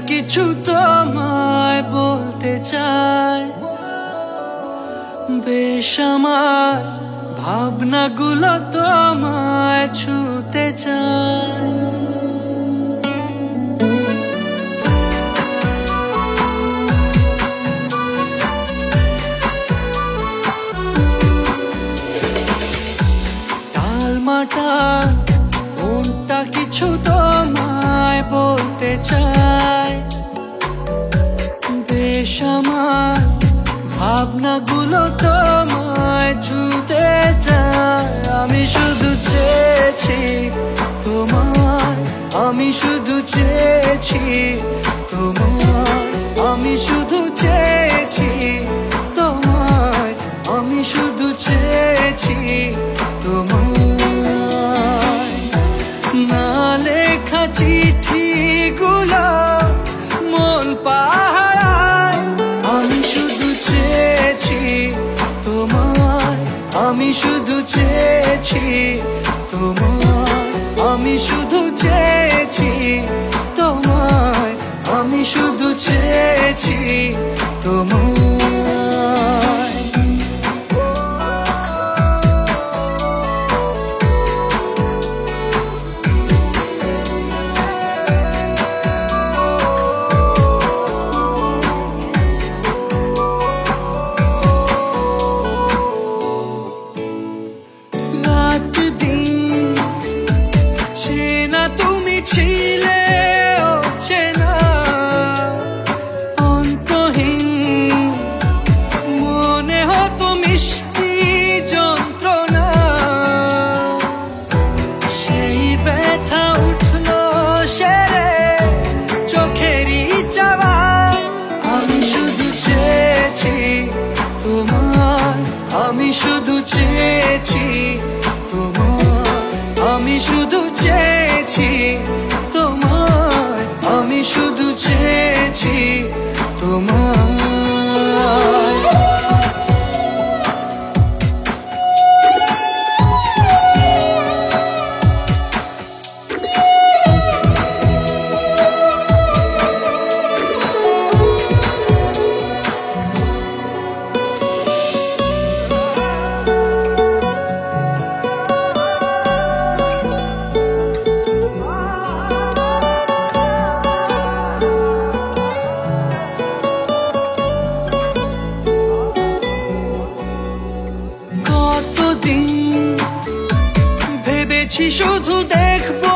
কিছু তোমায় বলতে চাই, বেশ আমার ভাবনাগুলো তোমায় ছুতে চায়। টালমাটাল মনটা কিছু তোমায় বলতে চায়, বেশ আমার ভাবনাগুলো তোমায় ছুতে চায়। আমি শুধু চেয়েছি তোমায়, আমি শুধু চেয়েছি তোমায়, আমি শুধু চেয়েছি তোমায়, আমি শুধু চেয়েছি তোমায়। না লেখা চিঠিগুলো মন পাহারায়, আমি শুধু চেয়েছি তোমায়, আমি শুধু চেয়েছি তোমায়, আমি শুধু চেয়েছি তোমায়, আমি শুধু চেয়েছি তোমায়। তুমি ছিলে অচেনা অন্তহীন, মনে হতো মিষ্টি যন্ত্রণা, সেই ব্যথা উঠলো সেরে চোখেরই চাওয়ায়। আমি শুধু চেয়েছি তোমার, আমি শুধু চেয়েছি তোমার, আমি শুধু চেয়েছি তোমায়, আমি শুধু চেয়েছি তোমায়। ভেবেছি শুধু দেখবো